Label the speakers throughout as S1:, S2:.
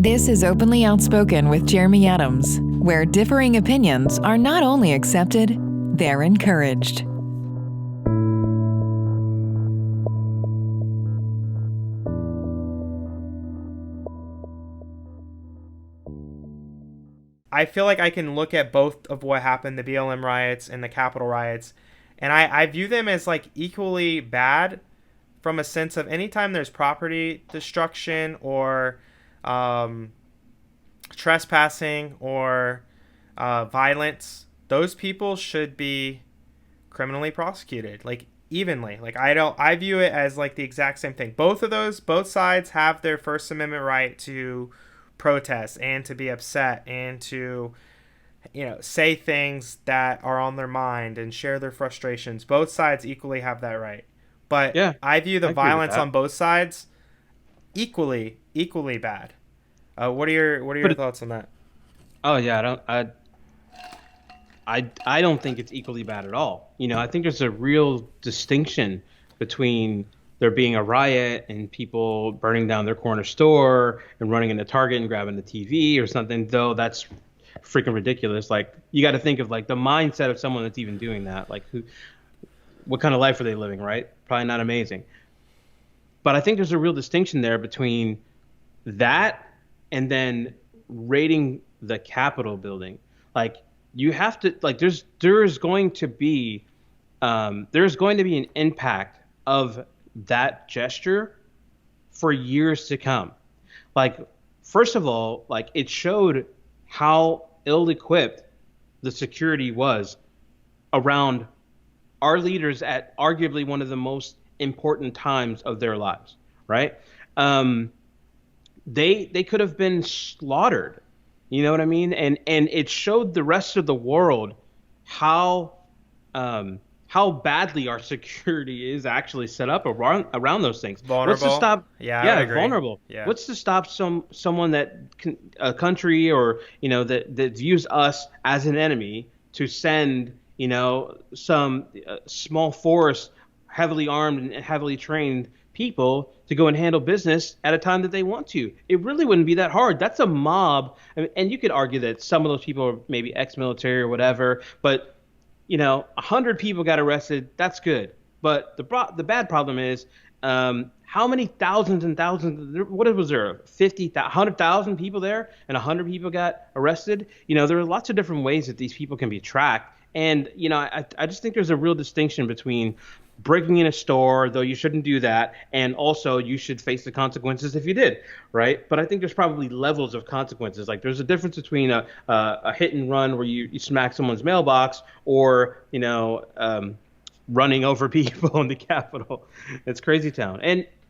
S1: This is Openly Outspoken with Jeremy Adams, where differing opinions are not only accepted, they're encouraged.
S2: I feel like I can look at both of what happened, the BLM riots and the Capitol riots, and I view them as like equally bad from a sense of anytime there's property destruction or trespassing or violence, those people should be criminally prosecuted, like evenly. Like I view it as like the exact same thing. Both sides have their First Amendment right to protest and to be upset and to, say things that are on their mind and share their frustrations. Both sides equally have that right. But yeah, I view the violence on both sides equally bad. What are your thoughts on that?
S3: Oh yeah, I don't think it's equally bad at all. I think there's a real distinction between there being a riot and people burning down their corner store and running into Target and grabbing the TV or something, though that's freaking ridiculous. Like, you got to think of like the mindset of someone that's even doing that. Like, what kind of life are they living, right? Probably not amazing. But I think there's a real distinction there between that and then raiding the Capitol building. Like, you have to, like, there's going to be an impact of that gesture for years to come. Like, first of all, like, it showed how ill-equipped the security was around our leaders at arguably one of the most important times of their lives, right? They could have been slaughtered, you know what I mean? And it showed the rest of the world how badly our security is actually set up around those things.
S2: Vulnerable.
S3: What's to stop?
S2: Yeah,
S3: vulnerable.
S2: Yeah.
S3: What's to stop someone a country or that views us as an enemy to send some small force, heavily armed and heavily trained people to go and handle business at a time that they want to? It really wouldn't be that hard. That's a mob. And you could argue that some of those people are maybe ex-military or whatever, but 100 people got arrested. That's good. But the bad problem is how many thousands and thousands, what was there, 100,000 people there and 100 people got arrested? There are lots of different ways that these people can be tracked. And, I just think there's a real distinction between breaking in a store, though you shouldn't do that, and also you should face the consequences if you did, right? But I think there's probably levels of consequences. Like, there's a difference between a hit and run where you smack someone's mailbox or, running over people in the Capitol. It's crazy town.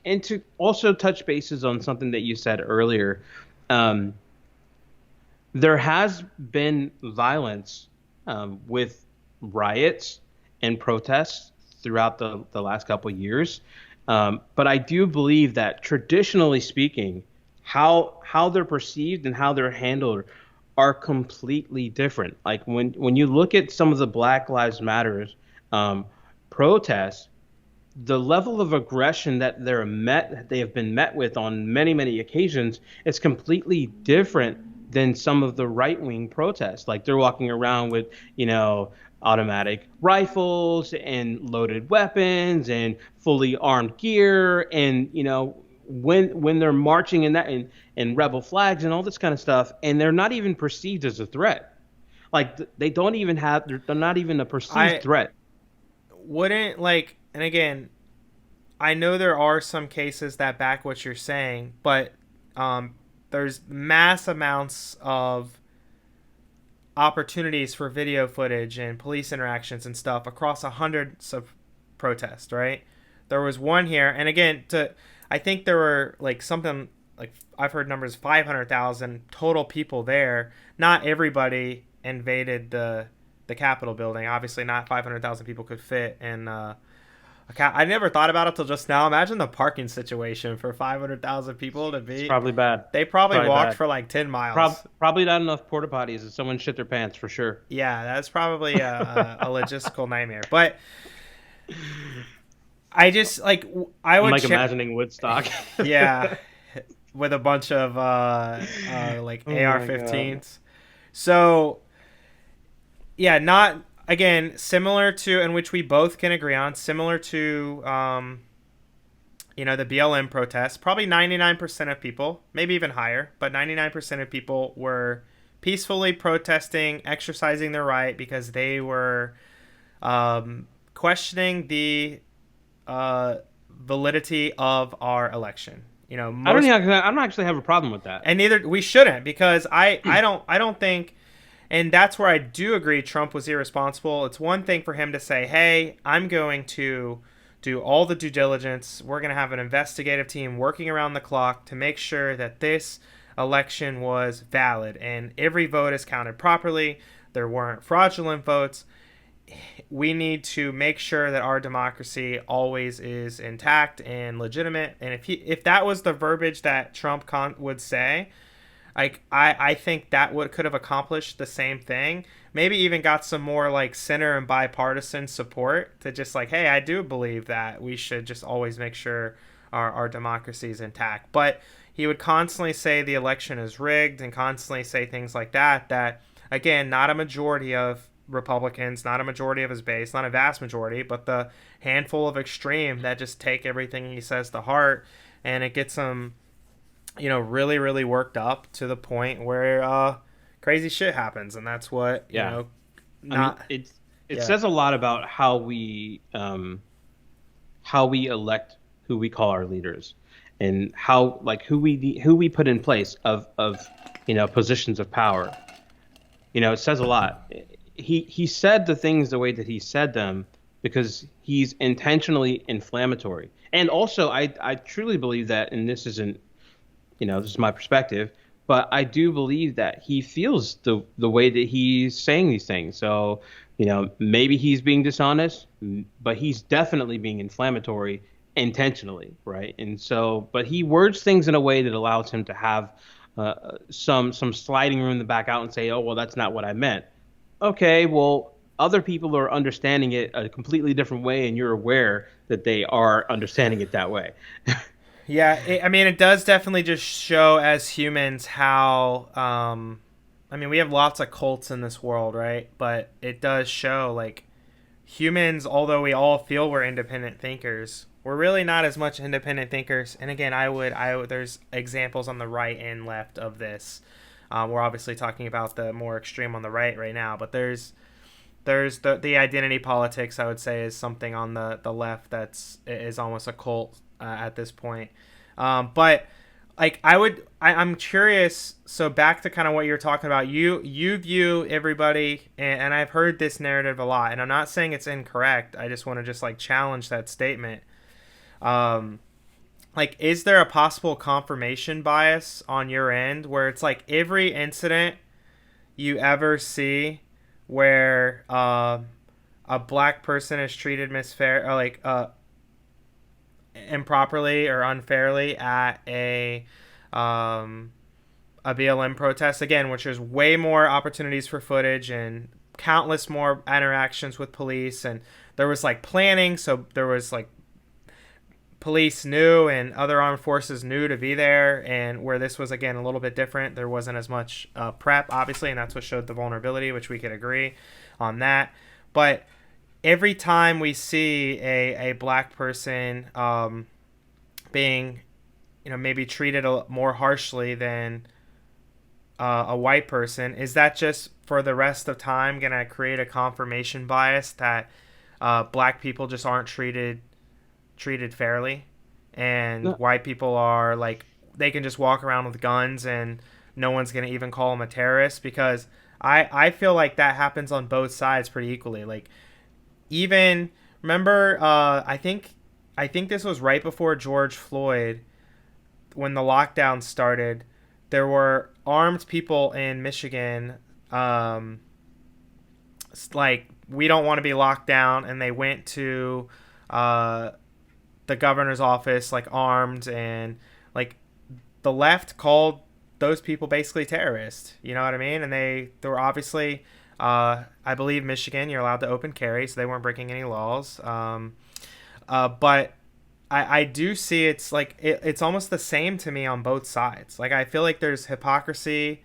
S3: And to also touch bases on something that you said earlier, there has been violence with riots and protests throughout the last couple of years. But I do believe that traditionally speaking, how they're perceived and how they're handled are completely different. Like when you look at some of the Black Lives Matter protests, the level of aggression that they have been met with on many, many occasions is completely different than some of the right-wing protests. Like, they're walking around with, automatic rifles and loaded weapons and fully armed gear, and when they're marching in that and rebel flags and all this kind of stuff, and they're not even perceived as a threat. Like, they're not even a perceived threat.
S2: Wouldn't, like, and again, I know there are some cases that back what you're saying, but there's mass amounts of opportunities for video footage and police interactions and stuff across hundreds of protests, right? There was one here, and again, I think there were like something like, I've heard numbers 500,000 total people there. Not everybody invaded the Capitol building. Obviously, not 500,000 people could fit in I never thought about it till just now. Imagine the parking situation for 500,000 people to be.
S3: It's probably bad.
S2: They probably walked for like 10 miles.
S3: Probably not enough porta potties if someone shit their pants, for sure.
S2: Yeah, that's probably a logistical nightmare. But I just, like, I would...
S3: I'm imagining Woodstock.
S2: Yeah. with a bunch of like
S3: Oh my God.
S2: AR-15s. So yeah, not again similar to, in which we both can agree on, similar to the BLM protests. Probably 99% of people, maybe even higher, but 99% of people were peacefully protesting, exercising their right because they were questioning the validity of our election.
S3: I don't actually have a problem with that.
S2: And neither we shouldn't, because I don't think, and that's where I do agree Trump was irresponsible. It's one thing for him to say, "Hey, I'm going to do all the due diligence. We're going to have an investigative team working around the clock to make sure that this election was valid and every vote is counted properly. There weren't fraudulent votes. We need to make sure that our democracy always is intact and legitimate." And if that was the verbiage that Trump would say, like I think that could have accomplished the same thing. Maybe even got some more like center and bipartisan support to just like, hey, I do believe that we should just always make sure our democracy is intact. But he would constantly say the election is rigged and constantly say things like that again, not a majority of Republicans, not a majority of his base, not a vast majority, but the handful of extreme that just take everything he says to heart, and it gets them, really, really worked up to the point where crazy shit happens, and that's what
S3: it says a lot about how we elect who we call our leaders, and how who we put in place of positions of power. It says a lot. He said the things the way that he said them because he's intentionally inflammatory. And also, I truly believe that, and this isn't, this is my perspective, but I do believe that he feels the way that he's saying these things. So, maybe he's being dishonest, but he's definitely being inflammatory intentionally, right? And so, but he words things in a way that allows him to have some sliding room to back out and say, oh, well, that's not what I meant. Okay, well, other people are understanding it a completely different way, and you're aware that they are understanding it that way.
S2: Yeah, it does definitely just show as humans how, we have lots of cults in this world, right? But it does show, like, humans, although we all feel we're independent thinkers, we're really not as much independent thinkers. And again, I would there's examples on the right and left of this. We're obviously talking about the more extreme on the right now, but there's the identity politics, I would say, is something on the left is almost a cult at this point. But like I'm curious. So back to kind of what you're talking about, you view everybody, and I've heard this narrative a lot, and I'm not saying it's incorrect. I just want to just like challenge that statement. Like, is there a possible confirmation bias on your end where it's like every incident you ever see where a black person is treated improperly or unfairly at a BLM protest, again, which is way more opportunities for footage and countless more interactions with police, and there was like planning, so there was like police knew and other armed forces knew to be there, and where this was, again, a little bit different, there wasn't as much prep, obviously, and that's what showed the vulnerability, which we could agree on that. But every time we see a black person being maybe treated more harshly than a white person, is that just for the rest of time going to create a confirmation bias that black people just aren't treated fairly, and
S3: No.
S2: white people are like, they can just walk around with guns and no one's going to even call them a terrorist? Because I feel like that happens on both sides pretty equally. Like, even remember, I think this was right before George Floyd, when the lockdown started, there were armed people in Michigan, like, we don't want to be locked down, and they went to the governor's office, like, armed, and like the left called those people basically terrorists, you know what I mean? And they were obviously, I believe Michigan, you're allowed to open carry, so they weren't breaking any laws. But I do see it's like it's almost the same to me on both sides. Like I feel like there's hypocrisy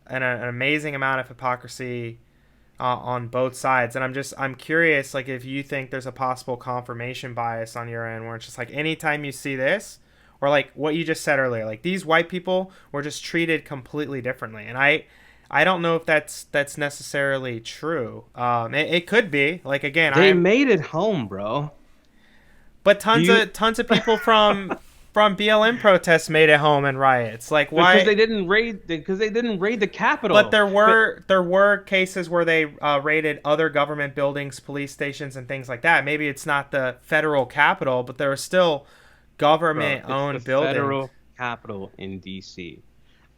S2: and an amazing amount of hypocrisy on both sides, and I'm curious, like if you think there's a possible confirmation bias on your end, where it's just like anytime you see this, or like what you just said earlier, like these white people were just treated completely differently, and I don't know if that's necessarily true. It could be. Like again,
S3: they made it home, bro.
S2: But tons of people from BLM protests made it home in riots. Like why?
S3: Because they didn't raid the Capitol.
S2: But there were cases where they raided other government buildings, police stations, and things like that. Maybe it's not the federal Capitol, but there were still government-owned buildings.
S3: Federal Capitol in D.C.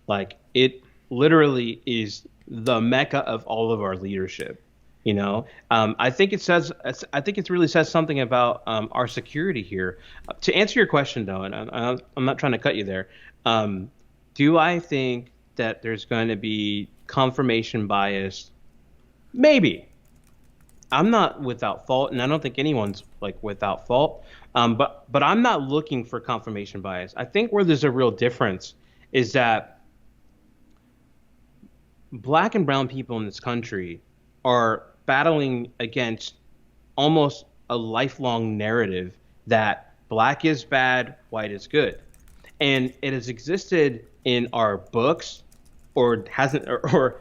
S3: Like it literally is the mecca of all of our leadership. You know, I think it really says something about our security here. To answer your question, though, and I'm not trying to cut you there, do I think that there's going to be confirmation bias? Maybe. I'm not without fault, and I don't think anyone's like without fault. But I'm not looking for confirmation bias. I think where there's a real difference is that Black and brown people in this country are battling against almost a lifelong narrative that Black is bad, white is good. And it has existed in our books, or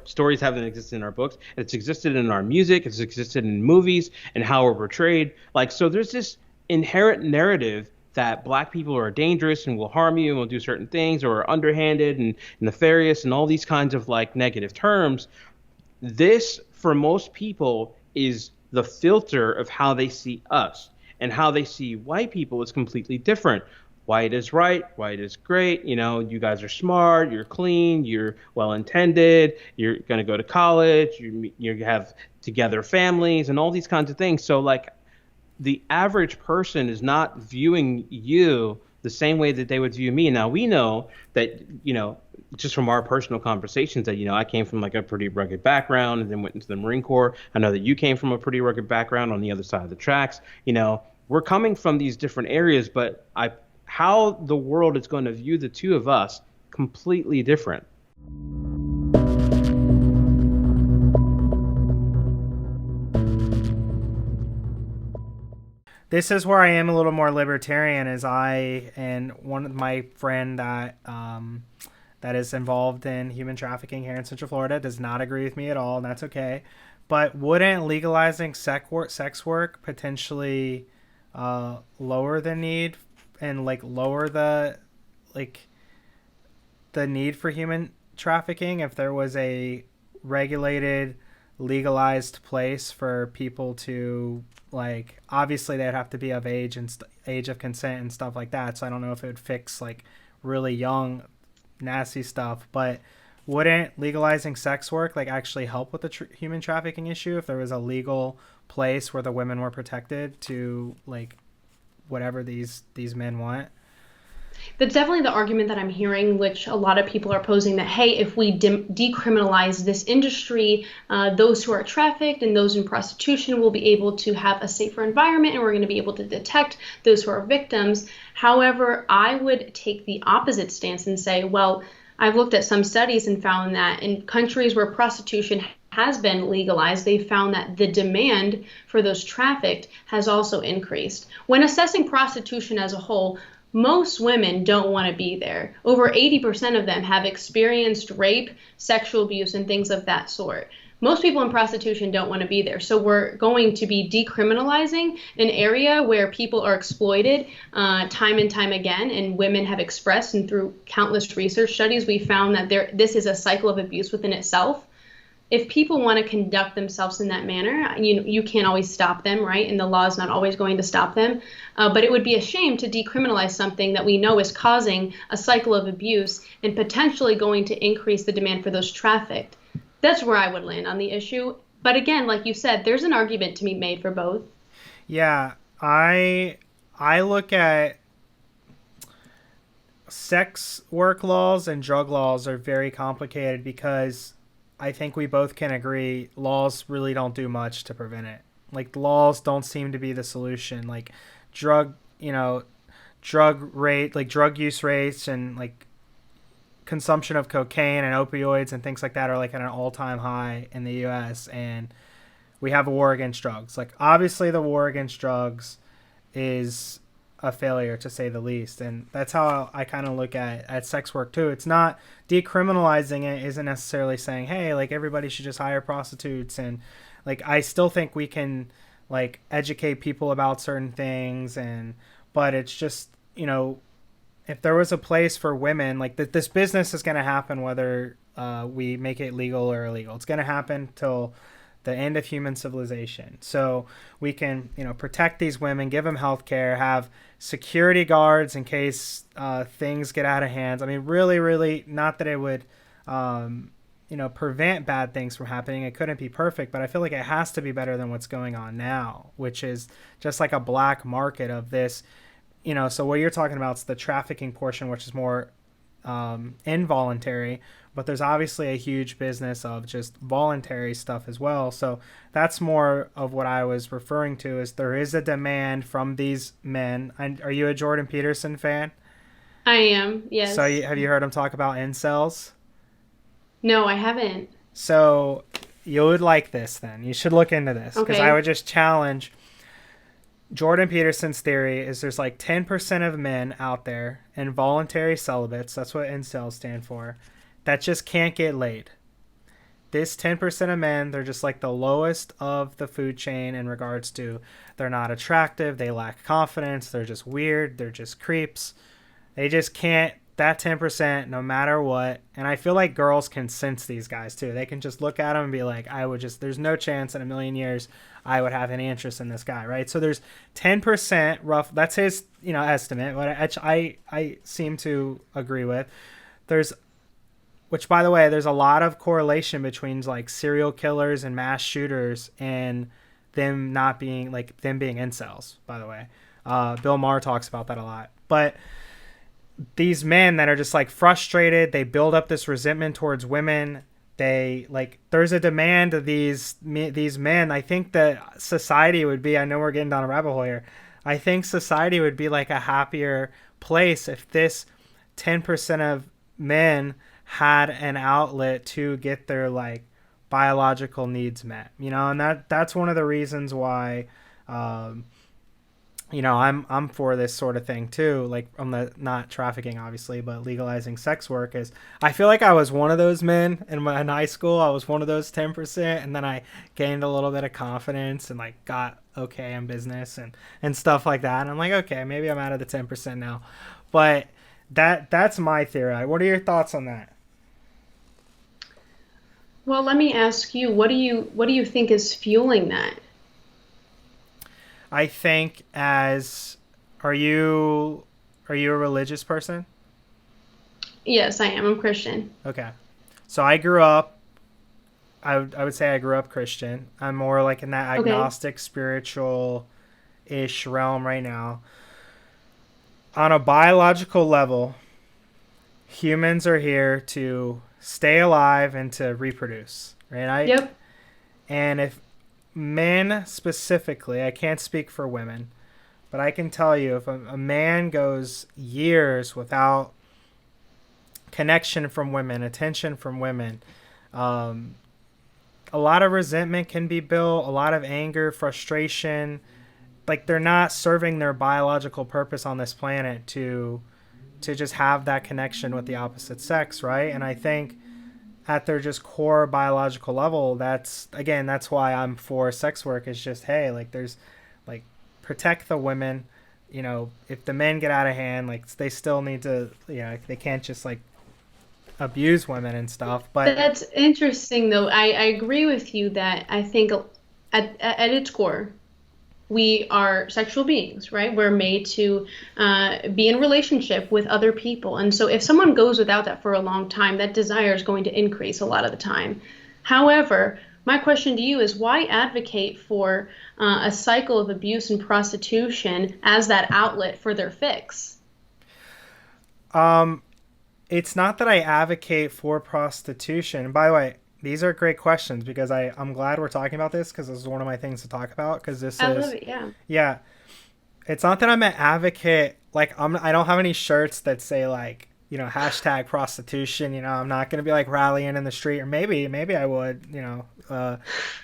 S3: stories haven't existed in our books. It's existed in our music, it's existed in movies and how we're portrayed. Like, so there's this inherent narrative that Black people are dangerous and will harm you and will do certain things, or are underhanded and nefarious and all these kinds of like negative terms. This, for most people, is the filter of how they see us, and how they see white people is completely different. White is right, white is great, you know, you guys are smart, you're clean, you're well-intended, you're going to go to college, you have together families and all these kinds of things. So like the average person is not viewing you the same way that they would view me. Now we know that, you know, just from our personal conversations that, you know, I came from like a pretty rugged background and then went into the Marine Corps. I know that you came from a pretty rugged background on the other side of the tracks. You know, we're coming from these different areas, but how the world is going to view the two of us, completely different.
S2: This is where I am a little more libertarian, as I and one of my friend that is involved in human trafficking here in Central Florida does not agree with me at all, and that's okay. But wouldn't legalizing sex work potentially lower the need and like lower the need for human trafficking if there was a regulated, legalized place for people to, like, obviously they'd have to be of age and age of consent and stuff like that. So I don't know if it would fix like really young, nasty stuff, but wouldn't legalizing sex work like actually help with the human trafficking issue if there was a legal place where the women were protected to like whatever these men want?
S4: That's definitely the argument that I'm hearing, which a lot of people are posing, that, hey, if we decriminalize this industry, those who are trafficked and those in prostitution will be able to have a safer environment, and we're going to be able to detect those who are victims. However, I would take the opposite stance and say, well, I've looked at some studies and found that in countries where prostitution has been legalized, they found that the demand for those trafficked has also increased. When assessing prostitution as a whole, most women don't want to be there. Over 80% of them have experienced rape, sexual abuse, and things of that sort. Most people in prostitution don't want to be there. So we're going to be decriminalizing an area where people are exploited time and time again, and women have expressed, and through countless research studies, we found that this is a cycle of abuse within itself. If people want to conduct themselves in that manner, you can't always stop them, right? And the law is not always going to stop them. But it would be a shame to decriminalize something that we know is causing a cycle of abuse and potentially going to increase the demand for those trafficked. That's where I would land on the issue. But again, like you said, there's an argument to be made for both.
S2: Yeah, I look at sex work laws and drug laws are very complicated because I think we both can agree laws really don't do much to prevent it. Like, laws don't seem to be the solution. Like drug drug use rates and like consumption of cocaine and opioids and things like that are like at an all-time high in the US, and we have a war against drugs. Like obviously the war against drugs is a failure to say the least, and that's how I kind of look at sex work too. It's not decriminalizing it, isn't necessarily saying, hey, like everybody should just hire prostitutes, and like I still think we can like educate people about certain things, and but it's just, you know, if there was a place for women, like this business is going to happen whether we make it legal or illegal. It's going to happen till the end of human civilization. So we can, you know, protect these women, give them health care, have security guards in case things get out of hands. I mean, really, really, not that it would, you know, prevent bad things from happening. It couldn't be perfect, but I feel like it has to be better than what's going on now, which is just like a black market of this, you know. So what you're talking about is the trafficking portion, which is more involuntary, but there's obviously a huge business of just voluntary stuff as well. So that's more of what I was referring to, is there is a demand from these men. And are you a Jordan Peterson fan?
S4: I am, yes.
S2: So have you heard him talk about incels?
S4: No, I haven't.
S2: So you would like this then. You should look into this, because I would just challenge. Jordan Peterson's theory is there's like 10% of men out there, involuntary celibates, that's what incels stand for, that just can't get laid. This 10% of men, they're just like the lowest of the food chain in regards to they're not attractive, they lack confidence, they're just weird, they're just creeps. They just can't, that 10%, no matter what. And I feel like girls can sense these guys too. They can just look at them and be like, there's no chance in a million years I would have any interest in this guy, right? So there's 10% rough, that's his, you know, estimate, what I seem to agree with. Which, by the way, there's a lot of correlation between like serial killers and mass shooters and them not being them being incels, by the way. Bill Maher talks about that a lot. But these men that are just like frustrated, they build up this resentment towards women. They like, there's a demand of these men. I think that society would be, I know we're getting down a rabbit hole here. I think society would be like a happier place if this 10% of men had an outlet to get their like biological needs met, you know. And that's one of the reasons why you know, I'm for this sort of thing too, like on the, not trafficking obviously, but legalizing sex work. Is I feel like I was one of those men in high school. I was one of those 10%, and then I gained a little bit of confidence and like got okay in business and stuff like that, and I'm like, okay, maybe I'm out of the 10% now. But that's my theory. What are your thoughts on that?
S4: Well, let me ask you, what do you think is fueling that?
S2: I think are you a religious person?
S4: Yes, I am. I'm Christian.
S2: Okay. So I grew up, I would say I grew up Christian. I'm more like in that agnostic, spiritual-ish realm right now. On a biological level, humans are here to stay alive and to reproduce, right?
S4: Yep.
S2: And if men specifically, I can't speak for women, but I can tell you if a man goes years without connection from women, attention from women, a lot of resentment can be built, a lot of anger, frustration. Like they're not serving their biological purpose on this planet to just have that connection with the opposite sex, right? And I think at their just core biological level, that's why I'm for sex work. Is just, hey, like there's like, protect the women, you know. If the men get out of hand, like they still need to, you know, they can't just like abuse women and stuff. But
S4: that's interesting though. I agree with you that I think at its core, we are sexual beings, right? We're made to be in relationship with other people. And so if someone goes without that for a long time, that desire is going to increase a lot of the time. However, my question to you is, why advocate for a cycle of abuse and prostitution as that outlet for their fix?
S2: It's not that I advocate for prostitution. By the way, these are great questions, because I'm glad we're talking about this, because this is one of my things to talk about, because I love it, yeah. Yeah. It's not that I'm an advocate like I don't have any shirts that say like, you know, hashtag prostitution. You know, I'm not gonna be like rallying in the street, or maybe I would, you know,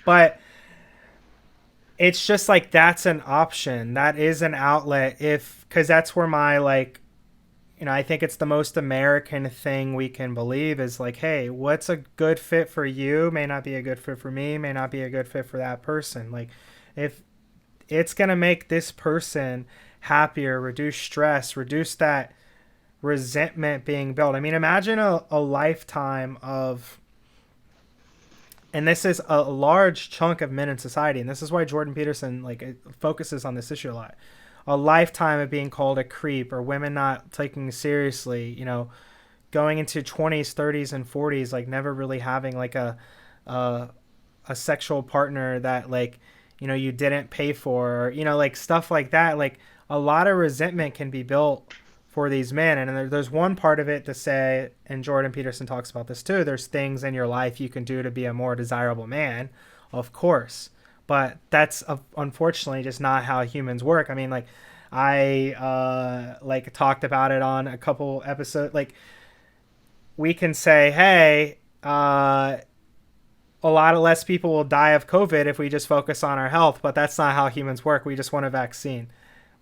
S2: but it's just like that's an option. That is an outlet because that's where my like, you know, I think it's the most American thing we can believe is like, hey, what's a good fit for you may not be a good fit for me, may not be a good fit for that person. Like if it's going to make this person happier, reduce stress, reduce that resentment being built. I mean, imagine a lifetime of, and this is a large chunk of men in society, and this is why Jordan Peterson like focuses on this issue a lot. A lifetime of being called a creep, or women not taking seriously, you know, going into 20s, 30s, and 40s, like never really having like a sexual partner that like, you know, you didn't pay for, or, you know, like stuff like that. Like a lot of resentment can be built for these men. And there's one part of it to say, and Jordan Peterson talks about this too, there's things in your life you can do to be a more desirable man, of course. But that's unfortunately just not how humans work. I mean, like I like talked about it on a couple episodes. Like we can say, hey, a lot of less people will die of COVID if we just focus on our health. But that's not how humans work. We just want a vaccine.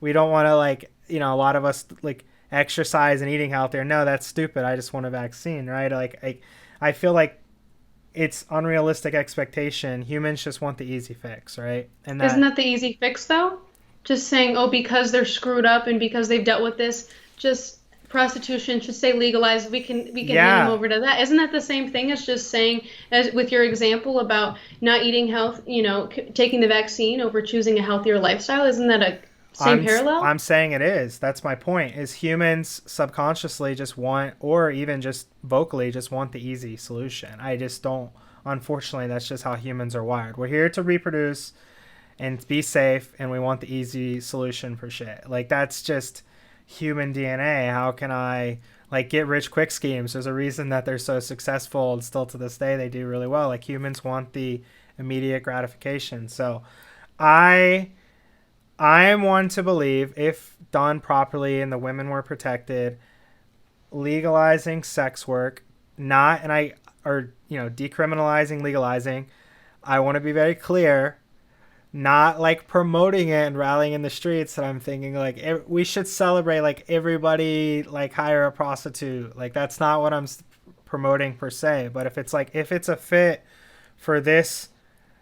S2: We don't want to like, you know, a lot of us like exercise and eating healthier. No, that's stupid. I just want a vaccine, right? Like I feel like it's unrealistic expectation. Humans just want the easy fix, right? And
S4: Isn't that the easy fix though? Just saying, oh, because they're screwed up and because they've dealt with this, just prostitution should stay legalized. We can hand them over to that. Isn't that the same thing as just saying, as with your example about not eating health, you know, taking the vaccine over choosing a healthier lifestyle? Isn't that a same parallel?
S2: I'm saying it is. That's my point. Is humans subconsciously just want, or even just vocally just want the easy solution. I just don't. Unfortunately, that's just how humans are wired. We're here to reproduce and be safe, and we want the easy solution for shit. Like that's just human DNA. How can I like get rich quick schemes? There's a reason that they're so successful, and still to this day they do really well. Like humans want the immediate gratification. So I am one to believe, if done properly and the women were protected, legalizing sex work, decriminalizing, legalizing. I want to be very clear, not like promoting it and rallying in the streets. And I'm thinking like we should celebrate, like everybody like hire a prostitute. Like that's not what I'm promoting per se. But if it's a fit for this,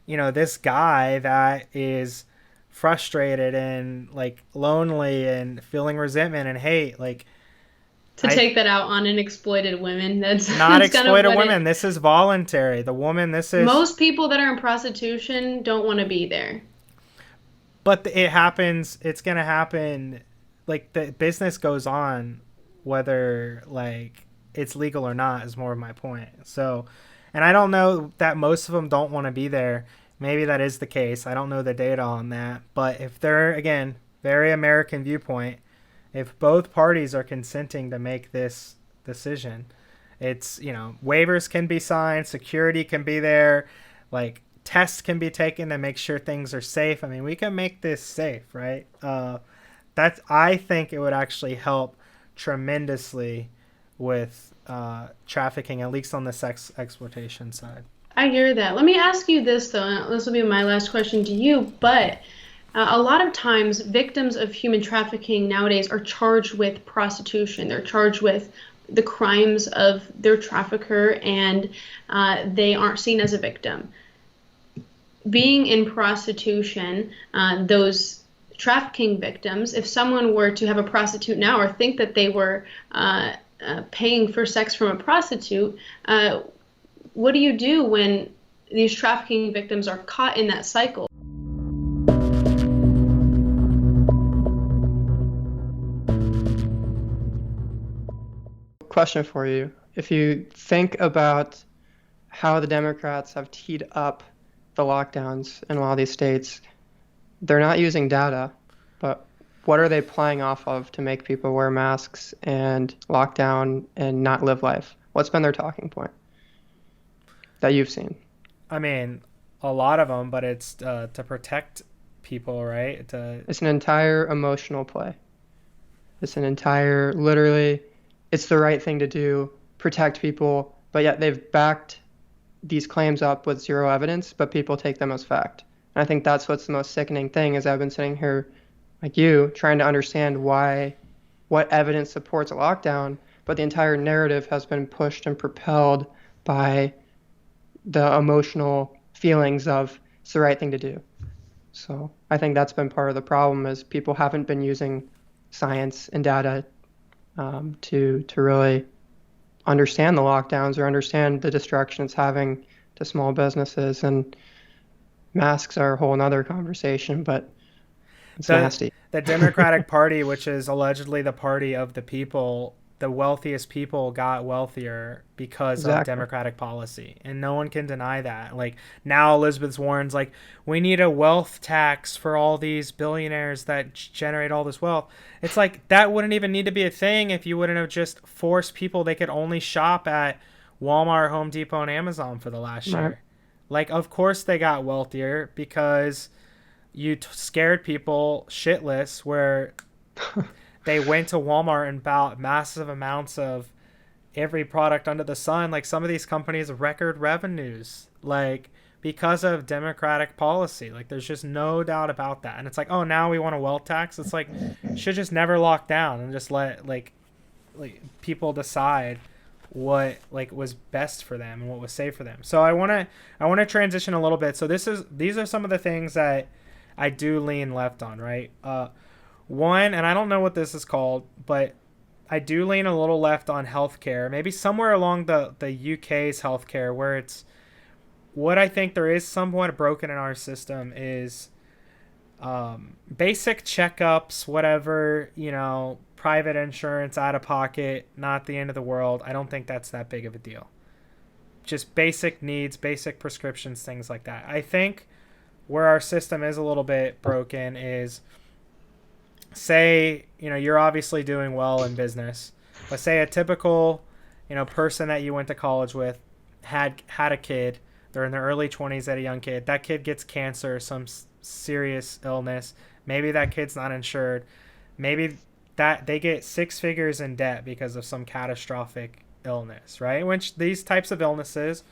S2: you know, this guy that is frustrated and like lonely and feeling resentment and hate, like
S4: take that out on an exploited women. That's
S2: not exploited women. This is voluntary. The woman, this is
S4: most people that are in prostitution don't want to be there.
S2: But it happens. It's gonna happen. Like the business goes on, whether like it's legal or not. Is more of my point. So, and I don't know that most of them don't want to be there. Maybe that is the case. I don't know the data on that. But if they're, again, very American viewpoint, if both parties are consenting to make this decision, it's, you know, waivers can be signed, security can be there, like tests can be taken to make sure things are safe. I mean, we can make this safe, right? I think it would actually help tremendously with trafficking, at least on the sex exploitation side.
S4: I hear that. Let me ask you this, though. This will be my last question to you. But a lot of times, victims of human trafficking nowadays are charged with prostitution. They're charged with the crimes of their trafficker, and they aren't seen as a victim. Being in prostitution, those trafficking victims, if someone were to have a prostitute now or think that they were paying for sex from a prostitute, what do you do when these trafficking victims are caught in that cycle?
S5: Question for you. If you think about how the Democrats have teed up the lockdowns in a lot of these states, they're not using data, but what are they playing off of to make people wear masks and lock down and not live life? What's been their talking point that you've seen?
S2: I mean, a lot of them, but it's to protect people, right?
S5: It's an entire emotional play. It's an entire, literally, it's the right thing to do, protect people, but yet they've backed these claims up with zero evidence, but people take them as fact. And I think that's what's the most sickening thing is I've been sitting here, like you, trying to understand what evidence supports a lockdown, but the entire narrative has been pushed and propelled by the emotional feelings of it's the right thing to do. So I think that's been part of the problem is people haven't been using science and data to really understand the lockdowns or understand the destruction it's having to small businesses. And masks are a whole nother conversation, but it's nasty.
S2: The Democratic Party, which is allegedly the party of the people, the wealthiest people got wealthier because of Democratic policy. And no one can deny that. Like now Elizabeth Warren's like, we need a wealth tax for all these billionaires that generate all this wealth. It's like, that wouldn't even need to be a thing if you wouldn't have just forced people they could only shop at Walmart, Home Depot, and Amazon for the last year. Like, of course they got wealthier because you scared people shitless where they went to Walmart and bought massive amounts of every product under the sun. Like some of these companies record revenues, like because of Democratic policy. Like there's just no doubt about that. And it's like, oh, now we want a wealth tax. It's like, should just never lock down and just let like people decide what like was best for them and what was safe for them. So I want to transition a little bit. So these are some of the things that I do lean left on, right? One, and I don't know what this is called, but I do lean a little left on healthcare, maybe somewhere along the UK's healthcare, where it's what I think there is somewhat broken in our system is basic checkups, whatever, private insurance, out of pocket, not the end of the world. I don't think that's that big of a deal. Just basic needs, basic prescriptions, things like that. I think where our system is a little bit broken is, say, you're obviously doing well in business, but say a typical, person that you went to college with had a kid. They're in their early 20s, at a young kid. That kid gets cancer, some serious illness. Maybe that kid's not insured. Maybe that they get 6 figures in debt because of some catastrophic illness, right? Which these types of illnesses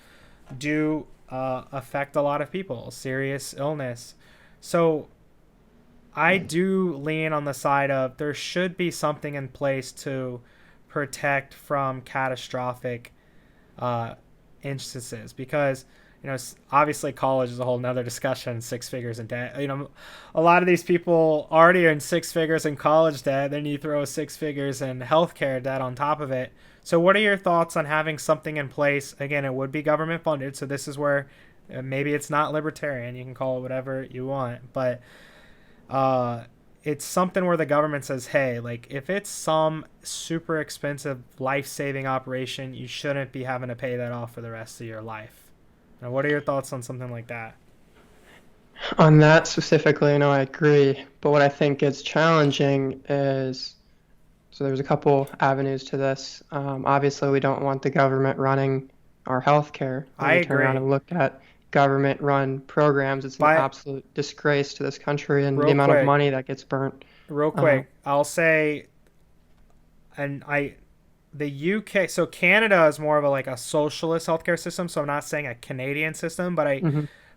S2: do affect a lot of people, serious illness. So I do lean on the side of there should be something in place to protect from catastrophic instances because, obviously college is a whole nother discussion, 6 figures in debt. A lot of these people already are in 6 figures in college debt. Then you throw 6 figures in healthcare debt on top of it. So what are your thoughts on having something in place? Again, it would be government funded. So this is where maybe it's not libertarian. You can call it whatever you want, but it's something where the government says, hey, like if it's some super expensive life-saving operation, you shouldn't be having to pay that off for the rest of your life. Now, what are your thoughts on something like that?
S5: On that specifically, I agree. But what I think is challenging is, so there's a couple avenues to this. Obviously, we don't want the government running our healthcare.
S2: I agree.
S5: Turn around and look at government-run programs. It's an absolute disgrace to this country and the amount of money that gets burnt.
S2: Real quick, I'll say, the UK, so Canada is more of a socialist healthcare system. So I'm not saying a Canadian system, but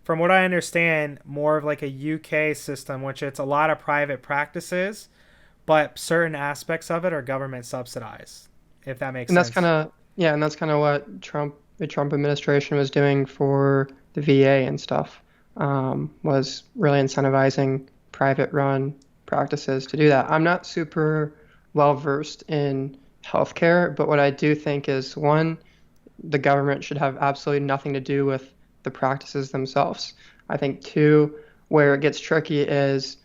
S2: from what I understand, more of like a UK system, which it's a lot of private practices, but certain aspects of it are government subsidized, if that makes sense.
S5: And that's kind of what the Trump administration was doing for the VA and stuff, was really incentivizing private run practices to do that. I'm not super well versed in healthcare, but what I do think is, one, the government should have absolutely nothing to do with the practices themselves. I think, two, where it gets tricky is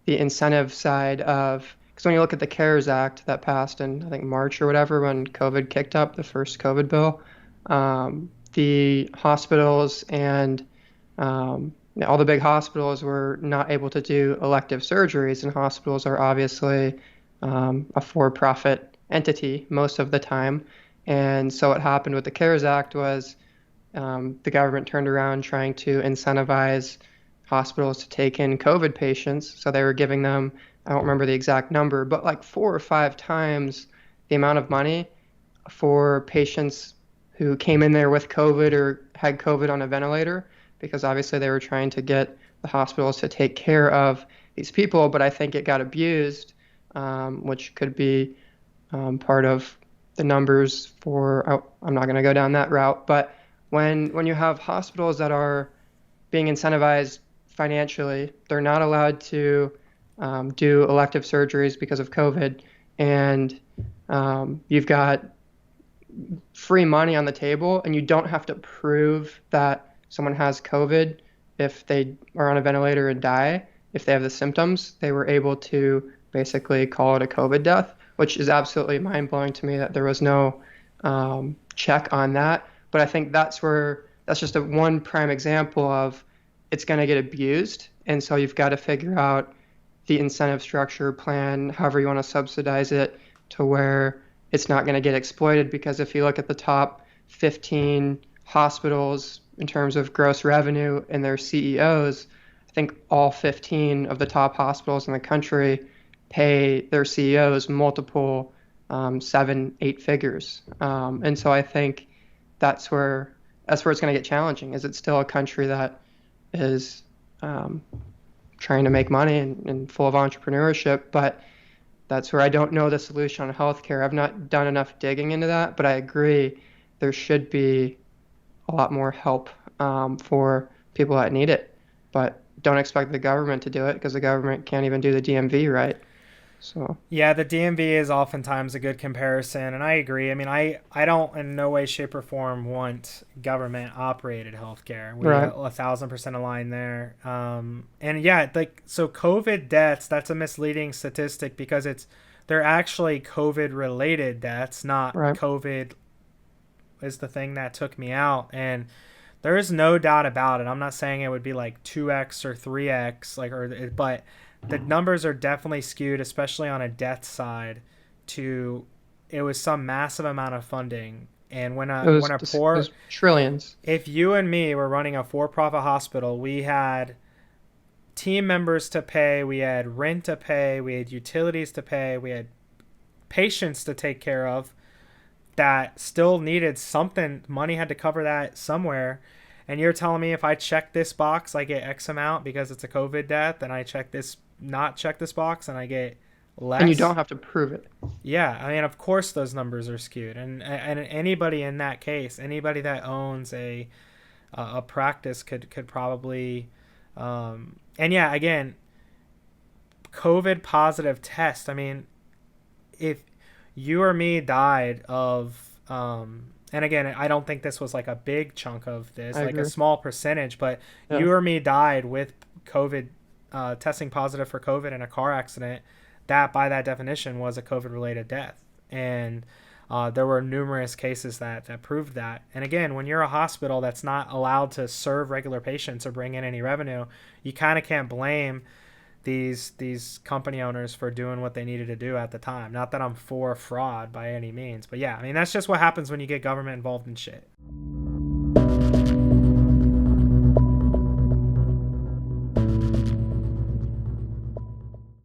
S5: the incentive side of, because when you look at the CARES Act that passed in, I think, March or whatever, when COVID kicked up, the first COVID bill, the hospitals and all the big hospitals were not able to do elective surgeries, and hospitals are obviously a for-profit entity most of the time. And so what happened with the CARES Act was the government turned around trying to incentivize hospitals to take in COVID patients. So they were giving them, I don't remember the exact number, but like 4 or 5 times the amount of money for patients who came in there with COVID or had COVID on a ventilator, because obviously they were trying to get the hospitals to take care of these people. But I think it got abused, which could be part of the numbers for, I'm not going to go down that route. But when you have hospitals that are being incentivized financially, they're not allowed to do elective surgeries because of COVID, and you've got free money on the table, and you don't have to prove that someone has COVID if they are on a ventilator and die. If they have the symptoms, they were able to basically call it a COVID death, which is absolutely mind-blowing to me that there was no check on that. But I think that's just one prime example of it's going to get abused. And so you've got to figure out the incentive structure plan, however you want to subsidize it, to where it's not going to get exploited. Because if you look at the top 15 hospitals in terms of gross revenue and their CEOs, I think all 15 of the top hospitals in the country pay their CEOs multiple 7-8 figures. And so I think that's where it's going to get challenging. Is it still a country that is trying to make money and full of entrepreneurship? But that's where I don't know the solution on healthcare. I've not done enough digging into that, but I agree there should be a lot more help for people that need it. But don't expect the government to do it, because the government can't even do the DMV right. So
S2: yeah, the DMV is oftentimes a good comparison, and I agree. I mean, I don't in no way, shape, or form want government-operated healthcare. We're
S5: right.
S2: 1,000% aligned there. And yeah, so COVID deaths, that's a misleading statistic, because they're actually COVID-related deaths, not
S5: right.
S2: COVID is the thing that took me out. And there is no doubt about it. I'm not saying it would be like 2x or 3x, but the numbers are definitely skewed, especially on a death side, to it was some massive amount of funding. And when a poor
S5: trillions.
S2: If you and me were running a for-profit hospital, we had team members to pay, we had rent to pay, we had utilities to pay, we had patients to take care of that still needed something. Money had to cover that somewhere. And you're telling me if I check this box, I get X amount because it's a COVID death, and I not check this box and I get less.
S5: And you don't have to prove it.
S2: Yeah, I mean, of course those numbers are skewed. And anybody in that case, anybody that owns a practice could probably, and yeah, again, COVID positive test. I mean, if you or me died of, and again, I don't think this was like a big chunk of this,
S5: I
S2: like
S5: agree.
S2: a small percentage, but
S5: Yeah.
S2: you or me died with COVID, testing positive for COVID in a car accident, that by that definition was a COVID-related death. And there were numerous cases that proved that. And again, when you're a hospital that's not allowed to serve regular patients or bring in any revenue, you kind of can't blame these company owners for doing what they needed to do at the time. Not that I'm for fraud by any means, but yeah, I mean, that's just what happens when you get government involved in shit.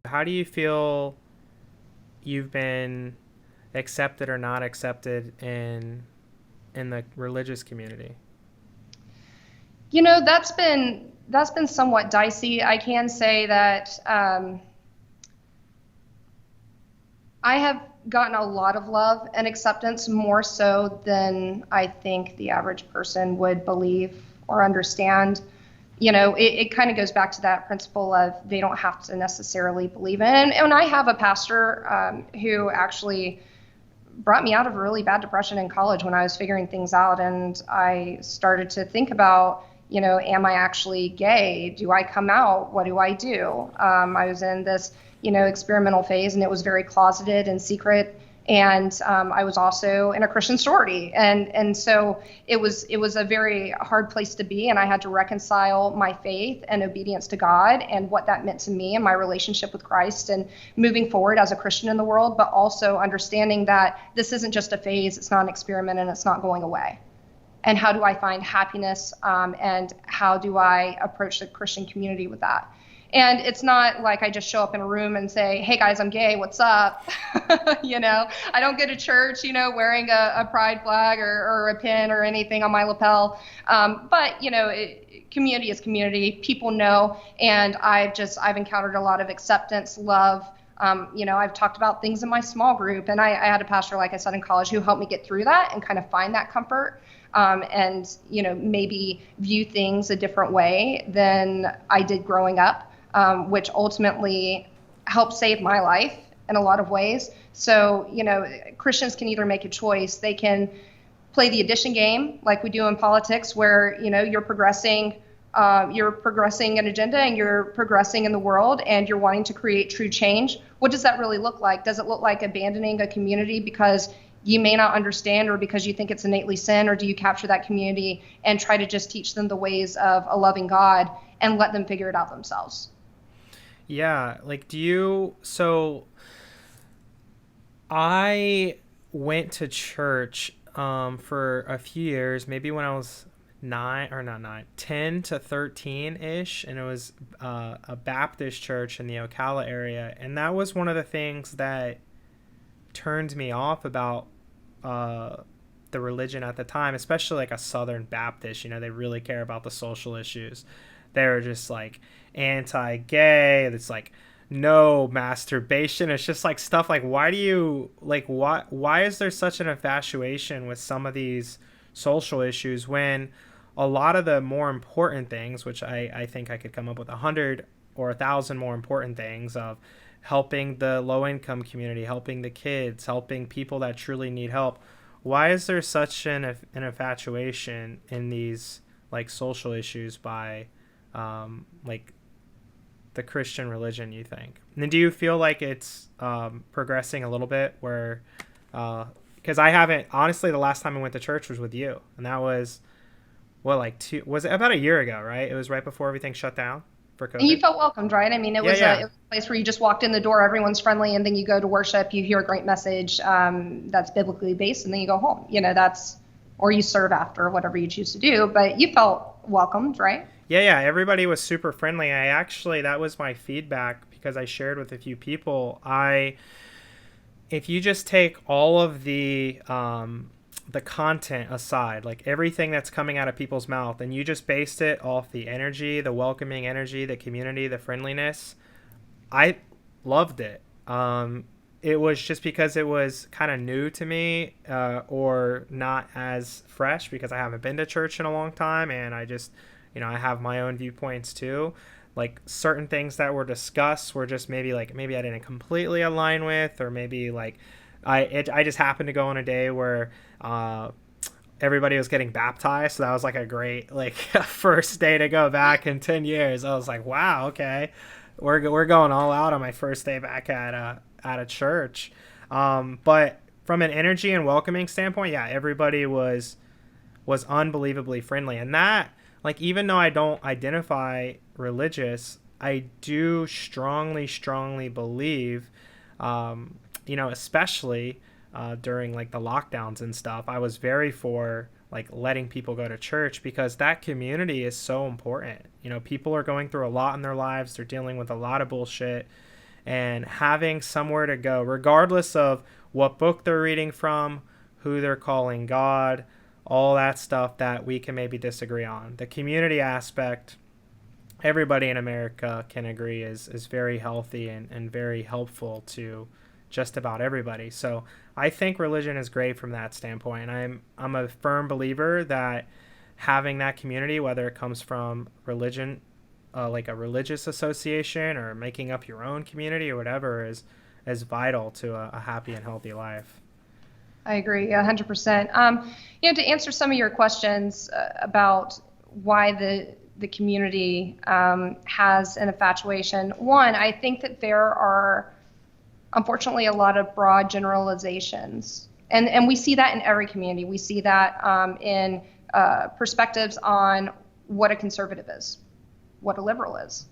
S2: How do you feel you've been accepted or not accepted in the religious community?
S6: You know, that's been somewhat dicey. I can say that I have gotten a lot of love and acceptance, more so than I think the average person would believe or understand. You know, it kind of goes back to that principle of they don't have to necessarily believe in it. And I have a pastor who actually brought me out of a really bad depression in college when I was figuring things out, and I started to think about, you know, am I actually gay? Do I come out? What do I do? I was in this, you know, experimental phase, and it was very closeted and secret. And I was also in a Christian sorority. And so it was a very hard place to be. And I had to reconcile my faith and obedience to God and what that meant to me and my relationship with Christ and moving forward as a Christian in the world, but also understanding that this isn't just a phase, it's not an experiment, and it's not going away. and how do I find happiness, and how do I approach the Christian community with that. And it's not like I just show up in a room and say, hey guys, I'm gay, what's up? I don't go to church, wearing a pride flag or a pin or anything on my lapel. But community is community. People know, and I've encountered a lot of acceptance, love. I've talked about things in my small group, and I had a pastor, like I said, in college who helped me get through that and kind of find that comfort, and maybe view things a different way than I did growing up. Which ultimately helped save my life in a lot of ways. So, Christians can either make a choice. They can play the addition game like we do in politics, where, you're progressing an agenda and you're progressing in the world and you're wanting to create true change. What does that really look like? Does it look like abandoning a community because you may not understand or because you think it's innately sin, or do you capture that community and try to just teach them the ways of a loving God and let them figure it out themselves?
S2: Yeah, so I went to church for a few years, maybe when I was 10 to 13-ish, and it was a Baptist church in the Ocala area, and that was one of the things that turned me off about the religion at the time, especially like a Southern Baptist. They really care about the social issues. They were just like anti-gay. It's like no masturbation. It's just like stuff like, why is there such an infatuation with some of these social issues when a lot of the more important things, which I think I could come up with 100 or 1,000 more important things of helping the low-income community, helping the kids, helping people that truly need help. Why is there such an infatuation in these like social issues by like the Christian religion, you think? And do you feel like it's progressing a little bit where, because I haven't, honestly, the last time I went to church was with you, and that was, was it about a year ago, right? It was right before everything shut down for COVID.
S6: And you felt welcomed, right? I mean, it was a place where you just walked in the door, everyone's friendly, and then you go to worship, you hear a great message that's biblically based, and then you go home. Or you serve after, whatever you choose to do, but you felt welcomed, right?
S2: Yeah, everybody was super friendly. That was my feedback because I shared with a few people. If you just take all of the content aside, like everything that's coming out of people's mouth, and you just based it off the energy, the welcoming energy, the community, the friendliness, I loved it. It was just because it was kind of new to me, or not as fresh because I haven't been to church in a long time, and I just, I have my own viewpoints too. Like certain things that were discussed were just maybe I didn't completely align with, or maybe like I just happened to go on a day where everybody was getting baptized, so that was like a great first day to go back in 10 years. I was like, wow, okay, we're going all out on my first day back at a church. But from an energy and welcoming standpoint, yeah, everybody was unbelievably friendly. And that, even though I don't identify religious, I do strongly believe, especially during the lockdowns and stuff, I was very for letting people go to church because that community is so important. People are going through a lot in their lives. They're dealing with a lot of bullshit, and having somewhere to go, regardless of what book they're reading from, who they're calling God, all that stuff that we can maybe disagree on. The community aspect, everybody in America can agree is very healthy and very helpful to just about everybody. So I think religion is great from that standpoint. I'm a firm believer that having that community, whether it comes from religion, like a religious association, or making up your own community or whatever, is vital to a happy and healthy life.
S6: I agree 100%. To answer some of your questions about why the community has an infatuation. One, I think that there are, unfortunately, a lot of broad generalizations. And we see that in every community. We see that in perspectives on what a conservative is, what a liberal is.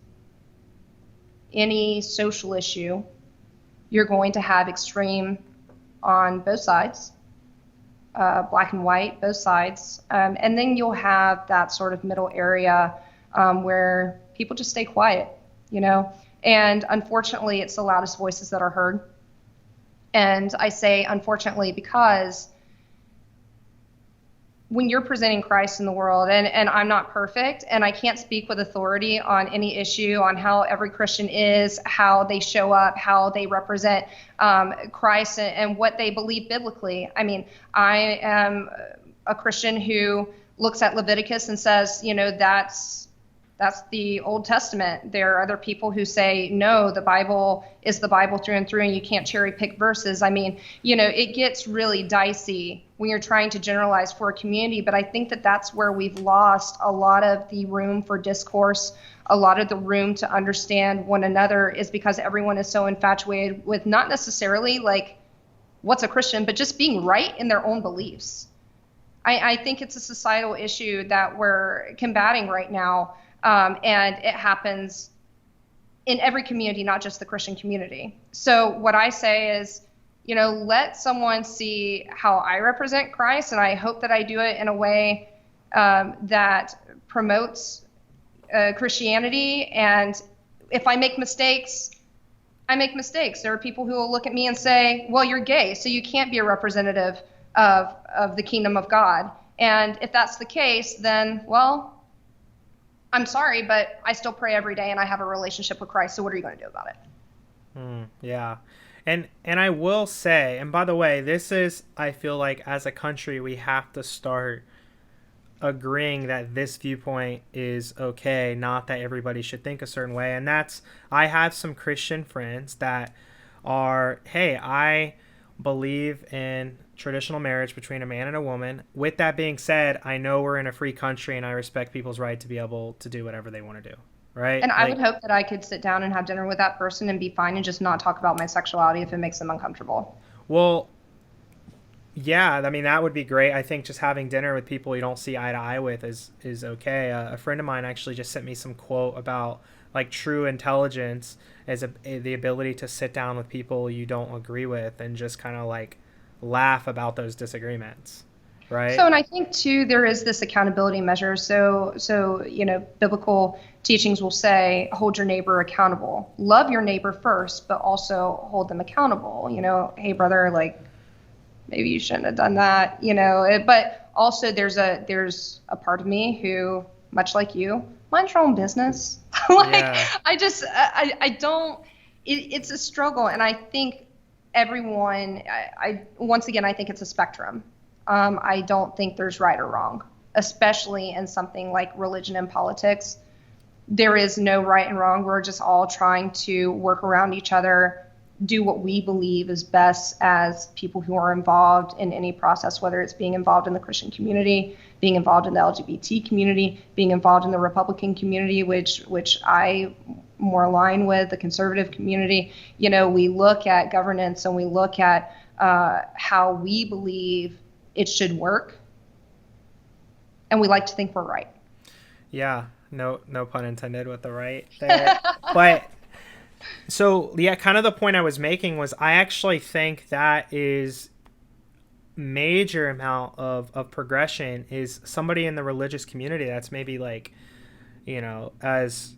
S6: Any social issue, you're going to have extreme on both sides. black and white, both sides. And then you'll have that sort of middle area where people just stay quiet, you know. And unfortunately, it's the loudest voices that are heard. And I say unfortunately because when you're presenting Christ in the world, and I'm not perfect, and I can't speak with authority on any issue on how every Christian is, how they show up, how they represent Christ, and what they believe biblically. I mean, I am a Christian who looks at Leviticus and says, you know, that's the Old Testament. There are other people who say, no, the Bible is the Bible through and through, and you can't cherry pick verses. I mean, you know, it gets really dicey when you're trying to generalize for a community, but I think that that's where we've lost a lot of the room for discourse, a lot of the room to understand one another, is because everyone is so infatuated with not necessarily like what's a Christian, but just being right in their own beliefs. I think it's a societal issue that we're combating right now. And it happens in every community, not just the Christian community. So what I say is, you know, let someone see how I represent Christ, and I hope that I do it in a way that promotes Christianity. And if I make mistakes, I make mistakes. There are people who will look at me and say, well, you're gay, so you can't be a representative of the kingdom of God. And if that's the case, then, well, I'm sorry, but I still pray every day and I have a relationship with Christ. So what are you going to do about it?
S2: Yeah. And I will say, and by the way, this is, I feel like as a country, we have to start agreeing that this viewpoint is okay, not that everybody should think a certain way. And that's, I have some Christian friends that are, hey, I believe in traditional marriage between a man and a woman. With that being said, I know we're in a free country and I respect people's right to be able to do whatever they want to do. Right.
S6: And I would hope that I could sit down and have dinner with that person and be fine and just not talk about my sexuality if it makes them uncomfortable.
S2: Well, yeah, I mean, that would be great. I think just having dinner with people you don't see eye to eye with is okay. A friend of mine actually just sent me some quote about like true intelligence as the ability to sit down with people you don't agree with and just kind of like laugh about those disagreements, right?
S6: So, and I think too, there is this accountability measure. So, you know, biblical teachings will say, hold your neighbor accountable. Love your neighbor first, but also hold them accountable. You know, hey brother, like maybe you shouldn't have done that, you know, but also there's a part of me who, much like you, mind your own business. Like, yeah. I don't, it's a struggle. And I think everyone, once again, I think it's a spectrum. I don't think there's right or wrong, especially in something like religion and politics. There is no right and wrong. We're just all trying to work around each other, do what we believe is best as people who are involved in any process, whether it's being involved in the Christian community, being involved in the LGBT community, being involved in the Republican community, which I more align with, the conservative community. You know, we look at governance and we look at how we believe it should work, and we like to think we're right.
S2: Yeah, no pun intended with the right there. But so yeah, kind of the point I was making was I actually think that is major amount of progression is somebody in the religious community that's maybe like, as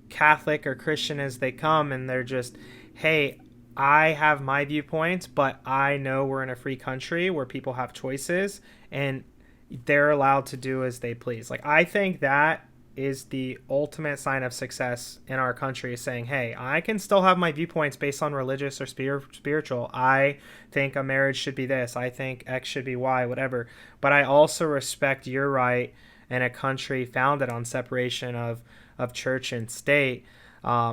S2: Catholic or Christian as they come, and they're just, hey, I have my viewpoints, but I know we're in a free country where people have choices and they're allowed to do as they please. Like, I think that is the ultimate sign of success in our country, is saying, hey, I can still have my viewpoints based on religious or spiritual. I think a marriage should be this. I think X should be Y, whatever. But I also respect your right in a country founded on separation of church and state.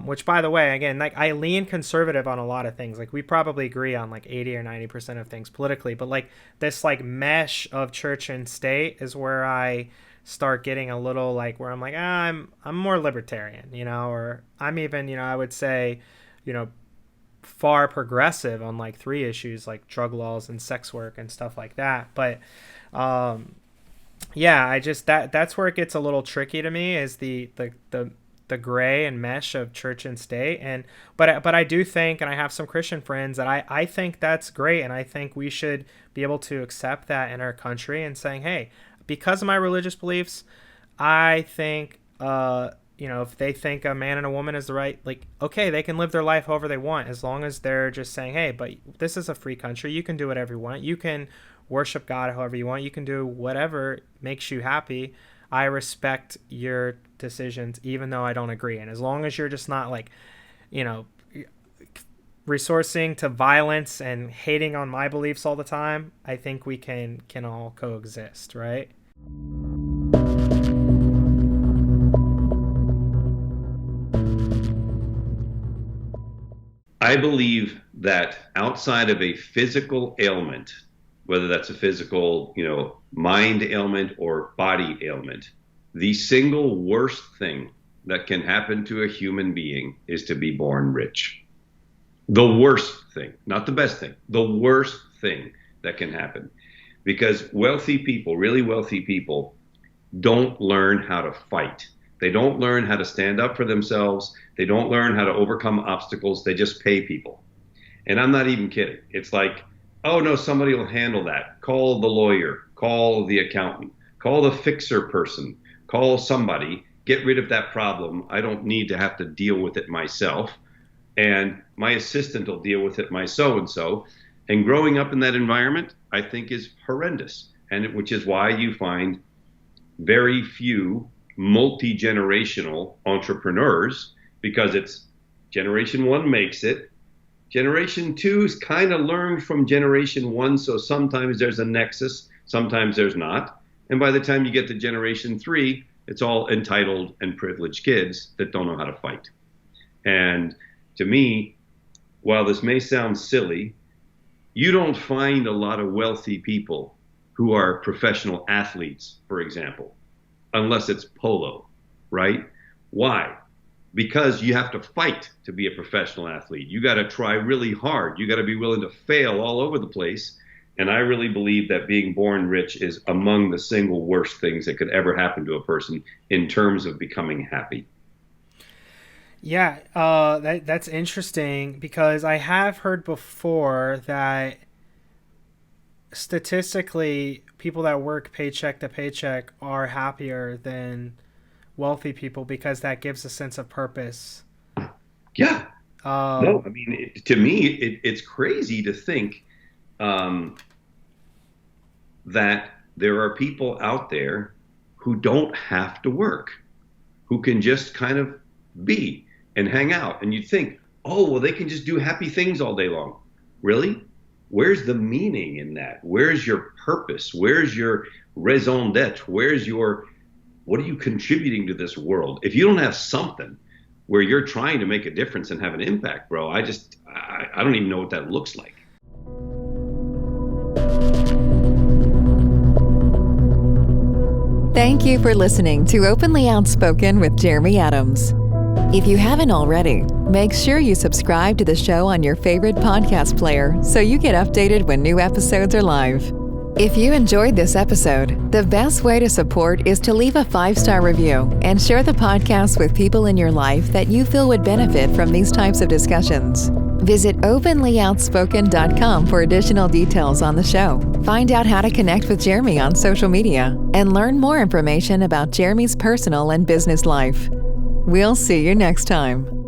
S2: Which, by the way, again, like, I lean conservative on a lot of things. Like, we probably agree on like 80 or 90% of things politically, but like this like mesh of church and state is where I start getting a little like, where I'm like, I'm more libertarian, or I'm even, I would say, far progressive on like 3 issues like drug laws and sex work and stuff like that. But yeah, I just, that's where it gets a little tricky to me, is the the gray and mesh of church and state. But I do think, and I have some Christian friends, that I think that's great, and I think we should be able to accept that in our country and saying, hey, because of my religious beliefs, I think if they think a man and a woman is the right, like, okay, they can live their life however they want, as long as they're just saying, hey, but this is a free country. You can do whatever you want. You can worship God however you want. You can do whatever makes you happy. I respect your decisions, even though I don't agree. And as long as you're just not like, resourcing to violence and hating on my beliefs all the time, I think we can all coexist, right?
S7: I believe that outside of a physical ailment, whether that's a physical, mind ailment or body ailment, the single worst thing that can happen to a human being is to be born rich. The worst thing, not the best thing, the worst thing that can happen. Because wealthy people, really wealthy people, don't learn how to fight. They don't learn how to stand up for themselves. They don't learn how to overcome obstacles. They just pay people. And I'm not even kidding. It's like, oh no, somebody will handle that. Call the lawyer, call the accountant, call the fixer person, call somebody, get rid of that problem. I don't need to have to deal with it myself. And my assistant will deal with it, my so-and-so. And growing up in that environment, I think is horrendous. And which is why you find very few multi-generational entrepreneurs, because it's generation one makes it. Generation two is kind of learned from generation one, so sometimes there's a nexus, sometimes there's not. And by the time you get to generation three, it's all entitled and privileged kids that don't know how to fight. And to me, while this may sound silly, you don't find a lot of wealthy people who are professional athletes, for example, unless it's polo, right? Why? Because you have to fight to be a professional athlete. You got to try really hard. You got to be willing to fail all over the place. And I really believe that being born rich is among the single worst things that could ever happen to a person in terms of becoming happy.
S2: Yeah, that's interesting, because I have heard before that statistically, people that work paycheck to paycheck are happier than wealthy people, because that gives a sense of purpose.
S7: Yeah. No, I mean, to me, it's crazy to think that there are people out there who don't have to work, who can just kind of be and hang out. And you'd think, oh, well, they can just do happy things all day long. Really? Where's the meaning in that? Where's your purpose? Where's your raison d'etre? What are you contributing to this world? If you don't have something where you're trying to make a difference and have an impact, bro, I don't even know what that looks like.
S1: Thank you for listening to Openly Outspoken with Jeremy Adams. If you haven't already, make sure you subscribe to the show on your favorite podcast player so you get updated when new episodes are live. If you enjoyed this episode, the best way to support is to leave a 5-star review and share the podcast with people in your life that you feel would benefit from these types of discussions. Visit openlyoutspoken.com for additional details on the show. Find out how to connect with Jeremy on social media and learn more information about Jeremy's personal and business life. We'll see you next time.